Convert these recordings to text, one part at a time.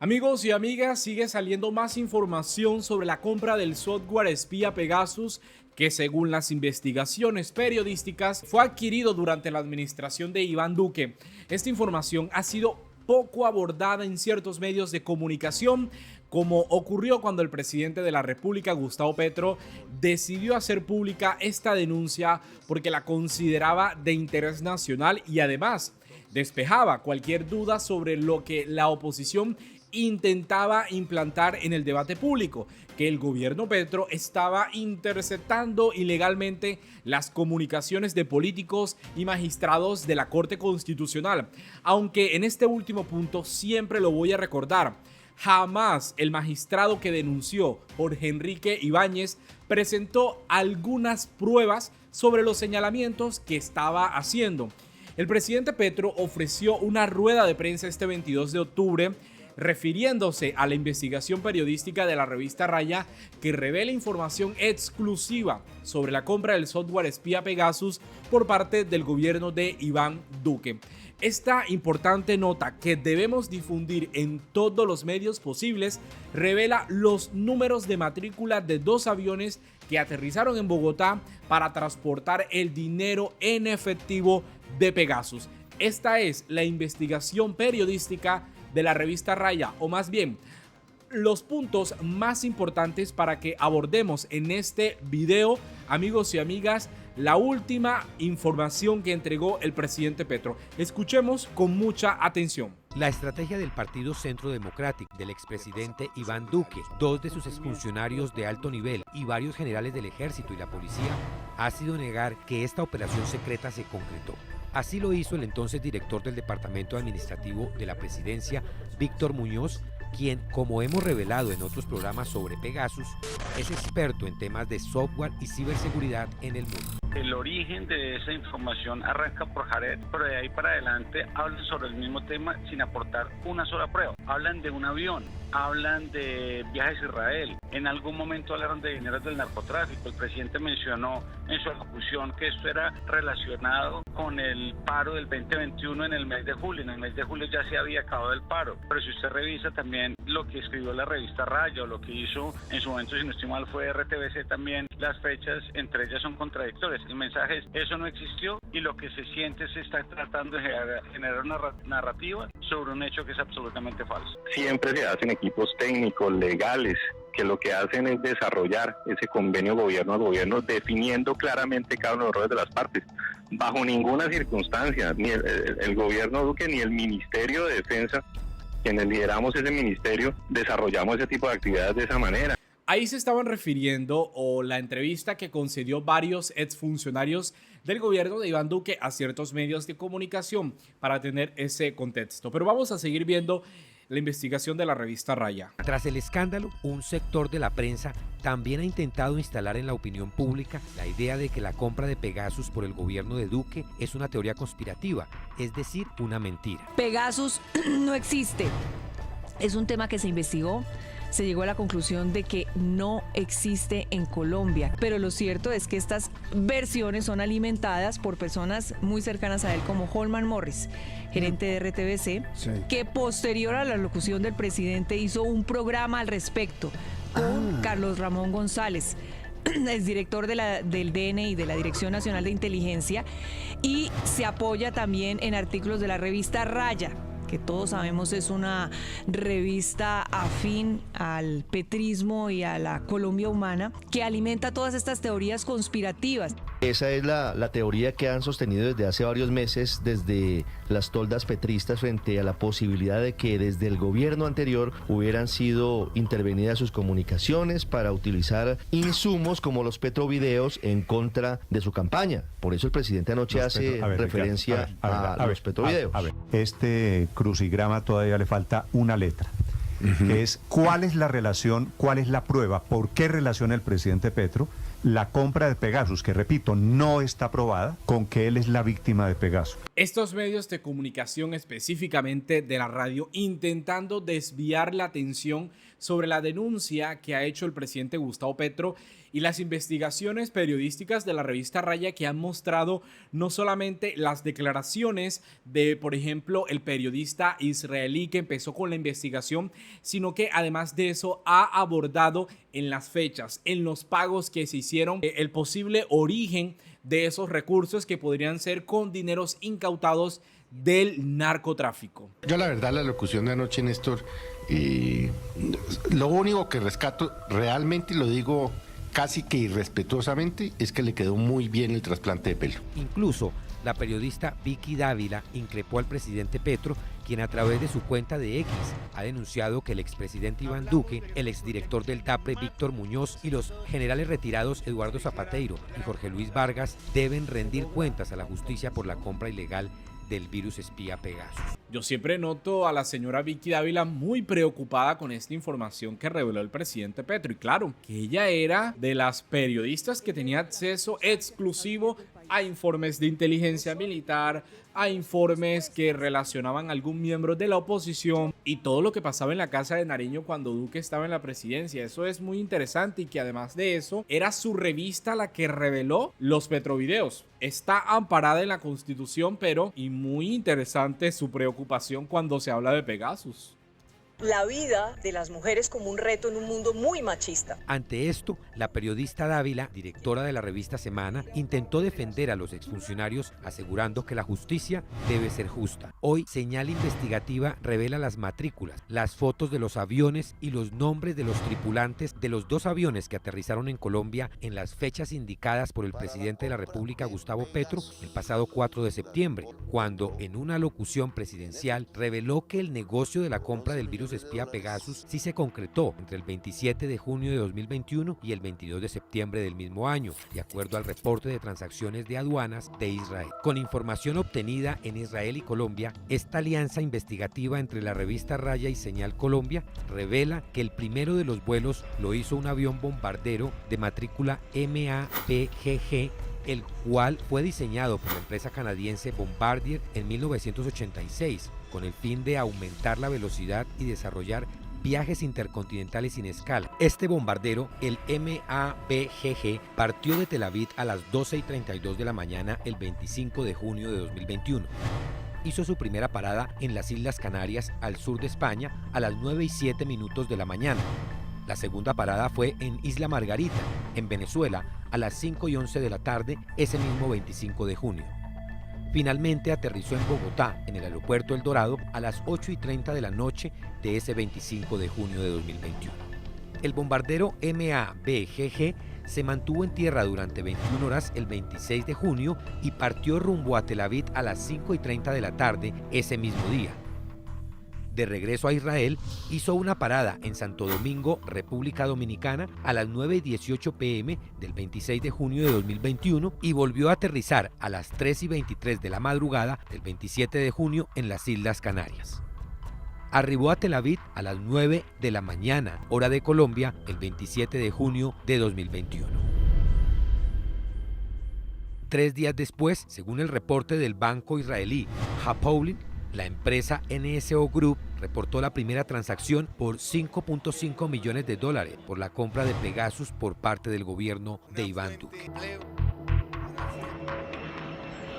Amigos y amigas, sigue saliendo más información sobre la compra del software espía Pegasus, que según las investigaciones periodísticas fue adquirido durante la administración de Iván Duque. Esta información ha sido poco abordada en ciertos medios de comunicación, como ocurrió cuando el presidente de la República, Gustavo Petro, decidió hacer pública esta denuncia porque la consideraba de interés nacional y además despejaba cualquier duda sobre lo que la oposición intentaba implantar en el debate público, que el gobierno Petro estaba interceptando ilegalmente las comunicaciones de políticos y magistrados de la Corte Constitucional. Aunque en este último punto siempre lo voy a recordar, jamás el magistrado que denunció, Jorge Enrique Ibáñez, presentó algunas pruebas sobre los señalamientos que estaba haciendo. El presidente Petro ofreció una rueda de prensa este 22 de octubre refiriéndose a la investigación periodística de la revista Raya, que revela información exclusiva sobre la compra del software espía Pegasus por parte del gobierno de Iván Duque. Esta importante nota, que debemos difundir en todos los medios posibles, revela los números de matrícula de 2 aviones que aterrizaron en Bogotá para transportar el dinero en efectivo de Pegasus. Esta es la investigación periodística de la revista Raya, o más bien, los puntos más importantes para que abordemos en este video, amigos y amigas, la última información que entregó el presidente Petro. Escuchemos con mucha atención. La estrategia del Partido Centro Democrático del expresidente Iván Duque, 2 de sus exfuncionarios de alto nivel y varios generales del ejército y la policía ha sido negar que esta operación secreta se concretó. Así lo hizo el entonces director del Departamento Administrativo de la Presidencia, Víctor Muñoz, quien, como hemos revelado en otros programas sobre Pegasus, es experto en temas de software y ciberseguridad en el mundo. El origen de esa información arranca por Jared, pero de ahí para adelante hablan sobre el mismo tema sin aportar una sola prueba. Hablan de un avión, hablan de viajes a Israel, en algún momento hablaron de dinero del narcotráfico. El presidente mencionó en su alocución que esto era relacionado con el paro del 2021 en el mes de julio. En el mes de julio ya se había acabado el paro, pero si usted revisa también lo que escribió la revista Raya o lo que hizo en su momento, si no estoy mal, fue RTBC también, las fechas entre ellas son contradictorias. El mensaje es, eso no existió, y lo que se siente se está tratando de generar una narrativa sobre un hecho que es absolutamente falso. Siempre se hacen equipos técnicos, legales, que lo que hacen es desarrollar ese convenio gobierno a gobierno, definiendo claramente cada uno de los roles de las partes. Bajo ninguna circunstancia, ni el gobierno Duque ni el Ministerio de Defensa, quienes lideramos ese ministerio, desarrollamos ese tipo de actividades de esa manera. Ahí se estaban refiriendo o la entrevista que concedió varios exfuncionarios del gobierno de Iván Duque a ciertos medios de comunicación para tener ese contexto. Pero vamos a seguir viendo la investigación de la revista Raya. Tras el escándalo, un sector de la prensa también ha intentado instalar en la opinión pública la idea de que la compra de Pegasus por el gobierno de Duque es una teoría conspirativa, es decir, una mentira. Pegasus no existe. Es un tema que se investigó. Se llegó a la conclusión de que no existe en Colombia, pero lo cierto es que estas versiones son alimentadas por personas muy cercanas a él, como Holman Morris, gerente de RTBC, que posterior a la locución del presidente hizo un programa al respecto con Carlos Ramón González, es director del DNI, de la Dirección Nacional de Inteligencia, y se apoya también en artículos de la revista Raya, que todos sabemos es una revista afín al petrismo y a la Colombia humana, que alimenta todas estas teorías conspirativas. Esa es la teoría que han sostenido desde hace varios meses, desde las toldas petristas, frente a la posibilidad de que desde el gobierno anterior hubieran sido intervenidas sus comunicaciones para utilizar insumos como los petrovideos en contra de su campaña. Por eso el presidente anoche hace referencia a los petrovideos. Este crucigrama todavía le falta una letra, que es cuál es la relación, cuál es la prueba, por qué relaciona el presidente Petro la compra de Pegasus, que repito, no está aprobada, con que él es la víctima de Pegasus. Estos medios de comunicación, específicamente de la radio, intentando desviar la atención sobre la denuncia que ha hecho el presidente Gustavo Petro y las investigaciones periodísticas de la revista Raya, que han mostrado no solamente las declaraciones de, por ejemplo, el periodista israelí que empezó con la investigación, sino que además de eso ha abordado en las fechas, en los pagos que se hicieron, el posible origen de esos recursos que podrían ser con dineros incautados del narcotráfico. Yo la verdad, la locución de anoche, Néstor, lo único que rescato realmente, y lo digo casi que irrespetuosamente, es que le quedó muy bien el trasplante de pelo. Incluso la periodista Vicky Dávila increpó al presidente Petro, quien a través de su cuenta de X ha denunciado que el expresidente Iván Duque, el exdirector del DAPRE Víctor Muñoz y los generales retirados Eduardo Zapateiro y Jorge Luis Vargas deben rendir cuentas a la justicia por la compra ilegal del virus espía Pegasus. Yo siempre noto a la señora Vicky Dávila muy preocupada con esta información que reveló el presidente Petro. Y claro, que ella era de las periodistas que tenía acceso exclusivo a informes de inteligencia militar, a informes que relacionaban a algún miembro de la oposición y todo lo que pasaba en la casa de Nariño cuando Duque estaba en la presidencia. Eso es muy interesante, y que además de eso era su revista la que reveló los petrovideos. Está amparada en la Constitución, pero y muy interesante su preocupación cuando se habla de Pegasus. La vida de las mujeres como un reto en un mundo muy machista. Ante esto, la periodista Dávila, directora de la revista Semana, intentó defender a los exfuncionarios asegurando que la justicia debe ser justa. Hoy, Señal Investigativa revela las matrículas, las fotos de los aviones y los nombres de los tripulantes de los 2 aviones que aterrizaron en Colombia en las fechas indicadas por el presidente de la República, Gustavo Petro, el pasado 4 de septiembre, cuando en una locución presidencial reveló que el negocio de la compra del virus espía Pegasus sí se concretó entre el 27 de junio de 2021 y el 22 de septiembre del mismo año, de acuerdo al reporte de transacciones de aduanas de Israel. Con información obtenida en Israel y Colombia, esta alianza investigativa entre la revista Raya y Señal Colombia revela que el primero de los vuelos lo hizo un avión bombardero de matrícula MABGG, el cual fue diseñado por la empresa canadiense Bombardier en 1986, con el fin de aumentar la velocidad y desarrollar viajes intercontinentales sin escala. Este bombardero, el MABGG, partió de Tel Aviv a las 12:32 de la mañana el 25 de junio de 2021. Hizo su primera parada en las Islas Canarias, al sur de España, a las 9:07 de la mañana. La segunda parada fue en Isla Margarita, en Venezuela, a las 5:11 de la tarde, ese mismo 25 de junio. Finalmente aterrizó en Bogotá, en el aeropuerto El Dorado, a las 8:30 de la noche de ese 25 de junio de 2021. El bombardero MABGG se mantuvo en tierra durante 21 horas el 26 de junio y partió rumbo a Tel Aviv a las 5:30 de la tarde ese mismo día. De regreso a Israel, hizo una parada en Santo Domingo, República Dominicana, a las 9:18 p.m. del 26 de junio de 2021 y volvió a aterrizar a las 3:23 de la madrugada del 27 de junio en las Islas Canarias. Arribó a Tel Aviv a las 9 de la mañana, hora de Colombia, el 27 de junio de 2021. 3 días después, según el reporte del banco israelí Hapoalim, la empresa NSO Group reportó la primera transacción por $5.5 millones por la compra de Pegasus por parte del gobierno de Iván Duque.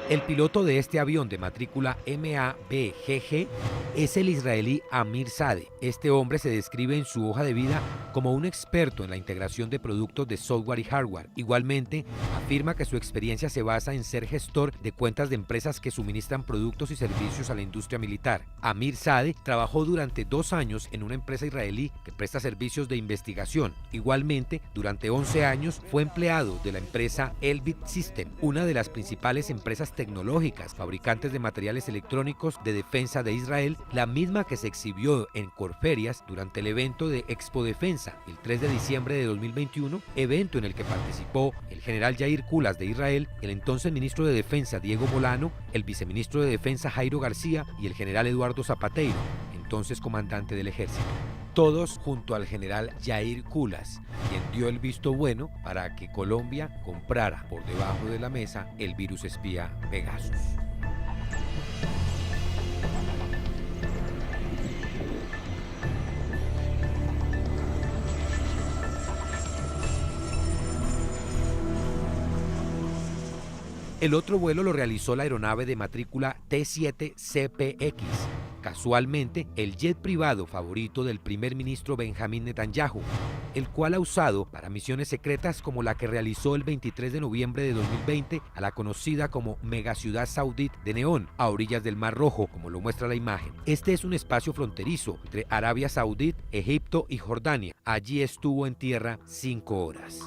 El piloto de este avión de matrícula MABGG es el israelí Amir Sadeh. Este hombre se describe en su hoja de vida como un experto en la integración de productos de software y hardware. Igualmente, afirma que su experiencia se basa en ser gestor de cuentas de empresas que suministran productos y servicios a la industria militar. Amir Sadeh trabajó durante 2 años en una empresa israelí que presta servicios de investigación. Igualmente, durante 11 años fue empleado de la empresa Elbit System, una de las principales empresas tecnológicas, fabricantes de materiales electrónicos de defensa de Israel, la misma que se exhibió en Corferias durante el evento de Expo Defensa el 3 de diciembre de 2021, evento en el que participó el general Yair Kulas de Israel, el entonces ministro de Defensa Diego Molano, el viceministro de Defensa Jairo García y el general Eduardo Zapateiro, entonces comandante del ejército. todos junto al general Yair Culas, quien dio el visto bueno para que Colombia comprara por debajo de la mesa el virus espía Pegasus. El otro vuelo lo realizó la aeronave de matrícula T-7CPX, casualmente el jet privado favorito del primer ministro Benjamín Netanyahu, el cual ha usado para misiones secretas como la que realizó el 23 de noviembre de 2020 a la conocida como megaciudad saudí de Neón, a orillas del Mar Rojo, como lo muestra la imagen. Este es un espacio fronterizo entre Arabia Saudí, Egipto y Jordania. Allí estuvo en tierra 5 horas.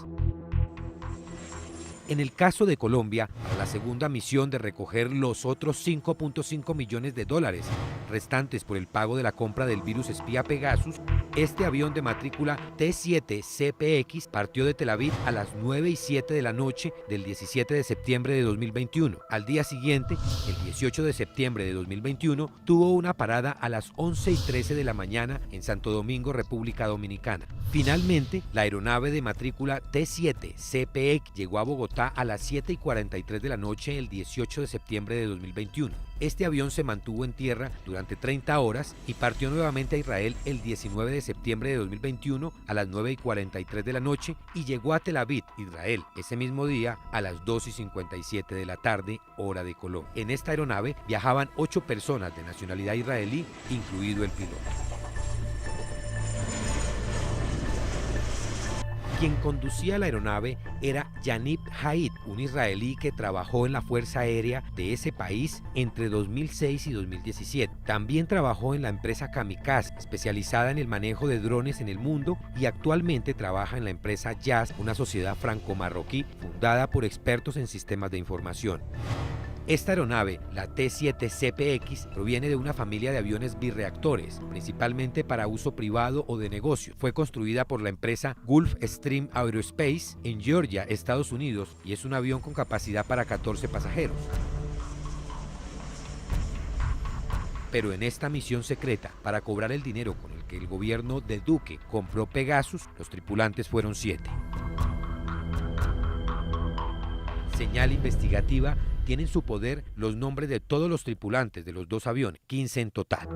En el caso de Colombia, para la segunda misión de recoger los otros 5.5 millones de dólares restantes por el pago de la compra del virus espía Pegasus, este avión de matrícula T-7CPX partió de Tel Aviv a las 9:07 de la noche del 17 de septiembre de 2021. Al día siguiente, el 18 de septiembre de 2021, tuvo una parada a las 11:13 de la mañana en Santo Domingo, República Dominicana. Finalmente, la aeronave de matrícula T-7CPX llegó a Bogotá a las 7:43 de la noche el 18 de septiembre de 2021. Este avión se mantuvo en tierra durante 30 horas y partió nuevamente a Israel el 19 de septiembre de 2021 a las 9:43 de la noche y llegó a Tel Aviv, Israel, ese mismo día a las 2:57 de la tarde, hora de Colombia. En esta aeronave viajaban 8 personas de nacionalidad israelí, incluido el piloto. Quien conducía la aeronave era Yaniv Haid, un israelí que trabajó en la Fuerza Aérea de ese país entre 2006 y 2017. También trabajó en la empresa Kamikaze, especializada en el manejo de drones en el mundo, y actualmente trabaja en la empresa Jazz, una sociedad franco-marroquí fundada por expertos en sistemas de información. Esta aeronave, la T-7CPX, proviene de una familia de aviones birreactores, principalmente para uso privado o de negocio. Fue construida por la empresa Gulfstream Aerospace en Georgia, Estados Unidos, y es un avión con capacidad para 14 pasajeros. Pero en esta misión secreta, para cobrar el dinero con el que el gobierno de Duque compró Pegasus, los tripulantes fueron 7. Señal investigativa tiene en su poder los nombres de todos los tripulantes de los 2 aviones, 15 en total.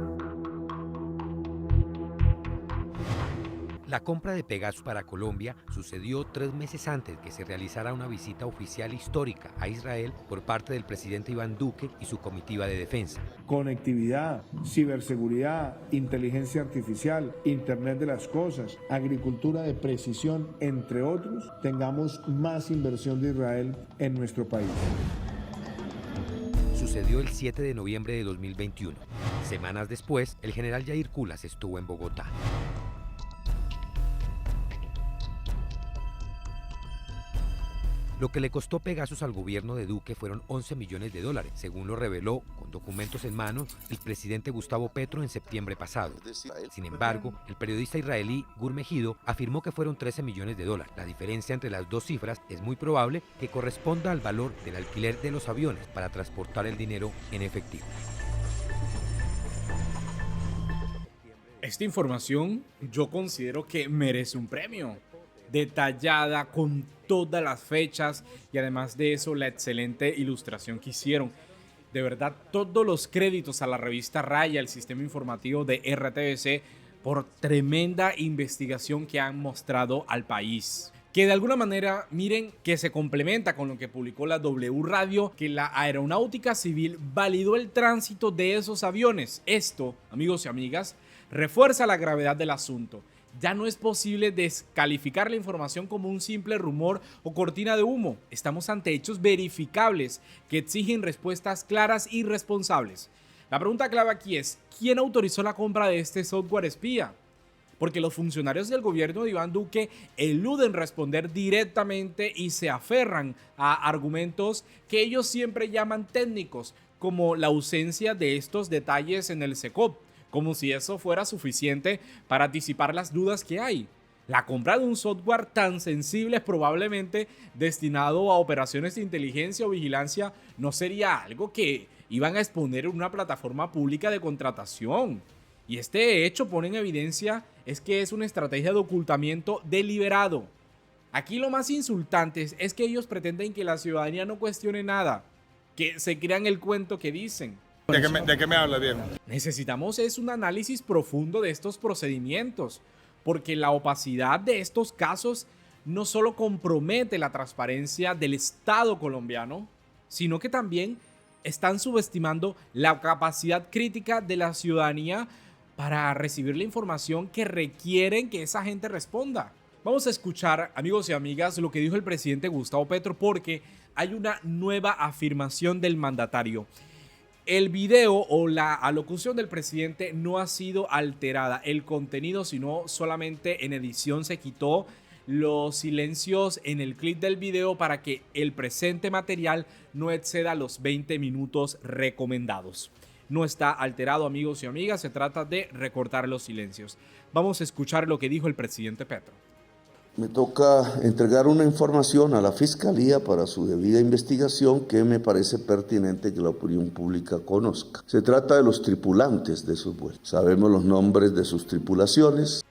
La compra de Pegasus para Colombia sucedió 3 meses antes que se realizara una visita oficial histórica a Israel por parte del presidente Iván Duque y su comitiva de defensa. Conectividad, ciberseguridad, inteligencia artificial, Internet de las cosas, agricultura de precisión, entre otros, tengamos más inversión de Israel en nuestro país. Sucedió el 7 de noviembre de 2021. Semanas después, el general Yair Culas estuvo en Bogotá. Lo que le costó Pegasus al gobierno de Duque fueron 11 millones de dólares, según lo reveló con documentos en mano el presidente Gustavo Petro en septiembre pasado. Sin embargo, el periodista israelí Gur Mejido afirmó que fueron 13 millones de dólares. La diferencia entre las dos cifras es muy probable que corresponda al valor del alquiler de los aviones para transportar el dinero en efectivo. Esta información yo considero que merece un premio. Detallada, con todas las fechas y además de eso la excelente ilustración que hicieron. De verdad, todos los créditos a la revista Raya, el sistema informativo de RTBC, por tremenda investigación que han mostrado al país. Que de alguna manera, miren, que se complementa con lo que publicó la W Radio, que la Aeronáutica Civil validó el tránsito de esos aviones. Esto, amigos y amigas, refuerza la gravedad del asunto. Ya no es posible descalificar la información como un simple rumor o cortina de humo. Estamos ante hechos verificables que exigen respuestas claras y responsables. La pregunta clave aquí es, ¿quién autorizó la compra de este software espía? Porque los funcionarios del gobierno de Iván Duque eluden responder directamente y se aferran a argumentos que ellos siempre llaman técnicos, como la ausencia de estos detalles en el SECOP, como si eso fuera suficiente para disipar las dudas que hay. La compra de un software tan sensible, probablemente destinado a operaciones de inteligencia o vigilancia, no sería algo que iban a exponer en una plataforma pública de contratación. Y este hecho pone en evidencia es que es una estrategia de ocultamiento deliberado. Aquí lo más insultante es que ellos pretenden que la ciudadanía no cuestione nada, que se crean el cuento que dicen. ¿De qué me habla, viejo? Necesitamos un análisis profundo de estos procedimientos, porque la opacidad de estos casos no solo compromete la transparencia del Estado colombiano, sino que también están subestimando la capacidad crítica de la ciudadanía para recibir la información que requieren que esa gente responda. Vamos a escuchar, amigos y amigas, lo que dijo el presidente Gustavo Petro, porque hay una nueva afirmación del mandatario. El video o la alocución del presidente no ha sido alterada, el contenido, sino solamente en edición se quitó los silencios en el clip del video para que el presente material no exceda los 20 minutos recomendados. No está alterado, amigos y amigas, se trata de recortar los silencios. Vamos a escuchar lo que dijo el presidente Petro. Me toca entregar una información a la Fiscalía para su debida investigación que me parece pertinente que la opinión pública conozca. Se trata de los tripulantes de esos vuelos. Sabemos los nombres de sus tripulaciones,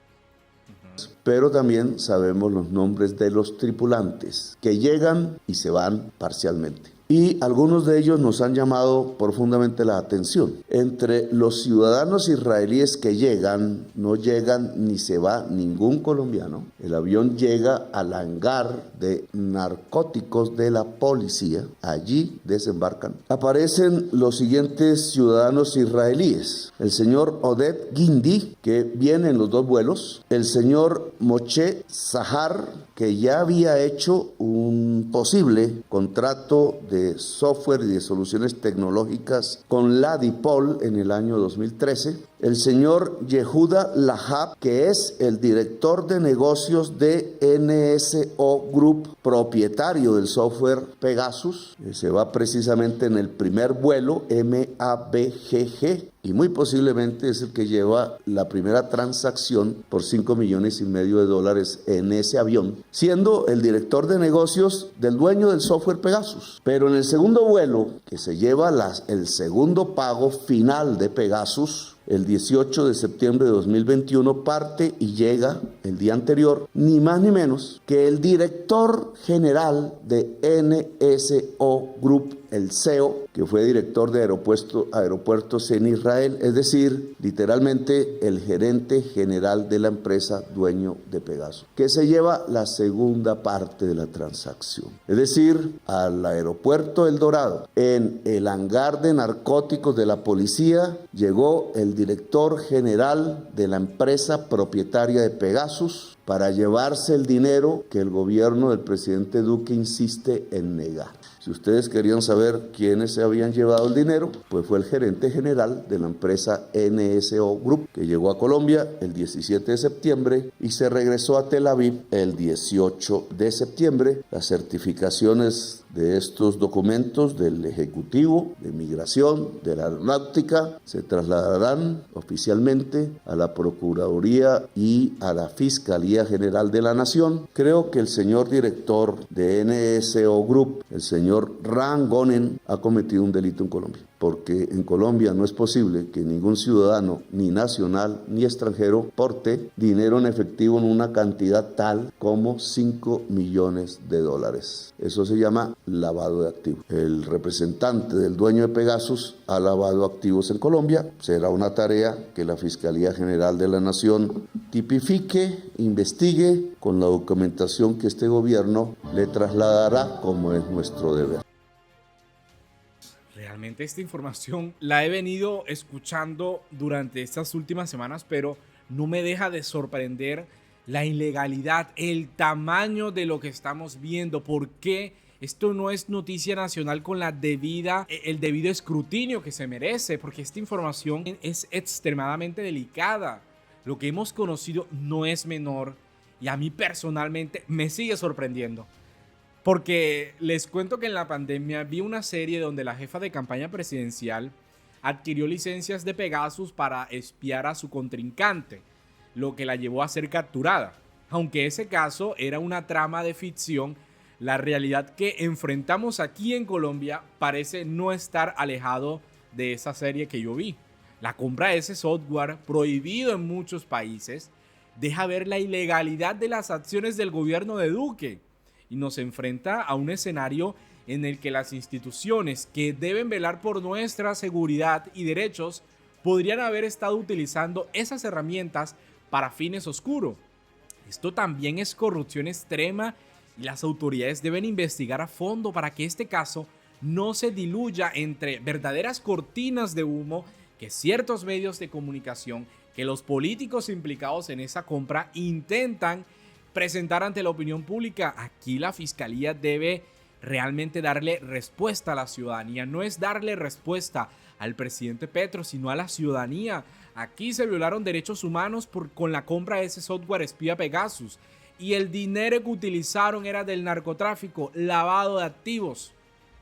pero también sabemos los nombres de los tripulantes que llegan y se van parcialmente. Y algunos de ellos nos han llamado profundamente la atención. Entre los ciudadanos israelíes que llegan, no llegan ni se va ningún colombiano. El avión llega al hangar de narcóticos de la policía. Allí desembarcan. Aparecen los siguientes ciudadanos israelíes. El señor Oded Guindy, que viene en los dos vuelos. El señor Moshe Zahar, que ya había hecho un posible contrato de software y de soluciones tecnológicas con la DIPOL en el año 2013. El señor Yehuda Lahab, que es el director de negocios de NSO Group, propietario del software Pegasus, que se va precisamente en el primer vuelo MABGG, y muy posiblemente es el que lleva la primera transacción por $5,5 millones en ese avión, siendo el director de negocios del dueño del software Pegasus. Pero en el segundo vuelo, que se lleva el segundo pago final de Pegasus, el 18 de septiembre de 2021, parte y llega el día anterior, ni más ni menos que el director general de NSO Group, el CEO, que fue director de aeropuertos en Israel, es decir, literalmente el gerente general de la empresa dueño de Pegasus, que se lleva la segunda parte de la transacción. Es decir, al aeropuerto El Dorado, en el hangar de narcóticos de la policía, llegó el director general de la empresa propietaria de Pegasus para llevarse el dinero que el gobierno del presidente Duque insiste en negar. Si ustedes querían saber quiénes se habían llevado el dinero, pues fue el gerente general de la empresa NSO Group, que llegó a Colombia el 17 de septiembre y se regresó a Tel Aviv el 18 de septiembre. Las certificaciones de estos documentos del Ejecutivo, de Migración, de la Aeronáutica, se trasladarán oficialmente a la Procuraduría y a la Fiscalía General de la Nación. Creo que el señor director de NSO Group, el señor Ran Gonen, ha cometido un delito en Colombia, porque en Colombia no es posible que ningún ciudadano, ni nacional ni extranjero, porte dinero en efectivo en una cantidad tal como $5 millones. Eso se llama lavado de activos. El representante del dueño de Pegasus ha lavado activos en Colombia. Será una tarea que la Fiscalía General de la Nación tipifique, investigue con la documentación que este gobierno le trasladará, como es nuestro deber. Realmente esta información la he venido escuchando durante estas últimas semanas, pero no me deja de sorprender la ilegalidad, el tamaño de lo que estamos viendo. ¿Por qué esto no es noticia nacional con el debido escrutinio que se merece? Porque esta información es extremadamente delicada. Lo que hemos conocido no es menor y a mí personalmente me sigue sorprendiendo. Porque les cuento que en la pandemia vi una serie donde la jefa de campaña presidencial adquirió licencias de Pegasus para espiar a su contrincante, lo que la llevó a ser capturada. Aunque ese caso era una trama de ficción, la realidad que enfrentamos aquí en Colombia parece no estar alejado de esa serie que yo vi. La compra de ese software, prohibido en muchos países, deja ver la ilegalidad de las acciones del gobierno de Duque y nos enfrenta a un escenario en el que las instituciones que deben velar por nuestra seguridad y derechos podrían haber estado utilizando esas herramientas para fines oscuros. Esto también es corrupción extrema y las autoridades deben investigar a fondo para que este caso no se diluya entre verdaderas cortinas de humo que ciertos medios de comunicación, que los políticos implicados en esa compra intentan presentar ante la opinión pública. Aquí la fiscalía debe realmente darle respuesta a la ciudadanía. No es darle respuesta al presidente Petro, sino a la ciudadanía. Aquí se violaron derechos humanos con la compra de ese software espía Pegasus. Y el dinero que utilizaron era del narcotráfico, lavado de activos.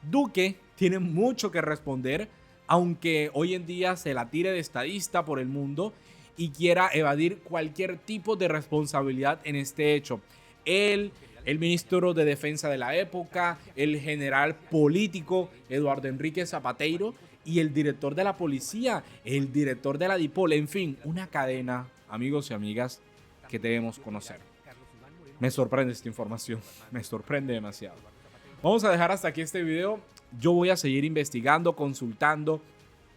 Duque tiene mucho que responder, aunque hoy en día se la tire de estadista por el mundo y quiera evadir cualquier tipo de responsabilidad en este hecho. El ministro de Defensa de la época, el general político Eduardo Enrique Zapateiro y el director de la policía, el director de la DIPOL, en fin, una cadena, amigos y amigas, que debemos conocer. Me sorprende esta información, me sorprende demasiado. Vamos a dejar hasta aquí este video. Yo voy a seguir investigando, consultando,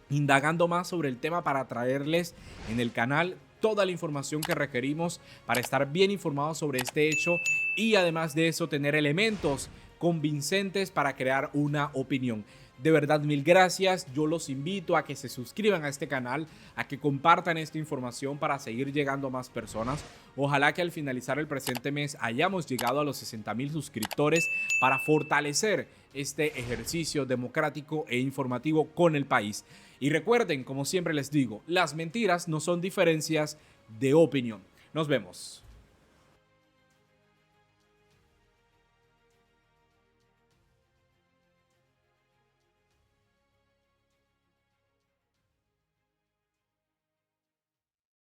indagando más sobre el tema para traerles en el canal toda la información que requerimos para estar bien informados sobre este hecho y además de eso tener elementos convincentes para crear una opinión. De verdad, mil gracias. Yo los invito a que se suscriban a este canal, a que compartan esta información para seguir llegando a más personas. Ojalá que al finalizar el presente mes hayamos llegado a los 60,000 suscriptores para fortalecer este ejercicio democrático e informativo con el país. Y recuerden, como siempre les digo, las mentiras no son diferencias de opinión. Nos vemos.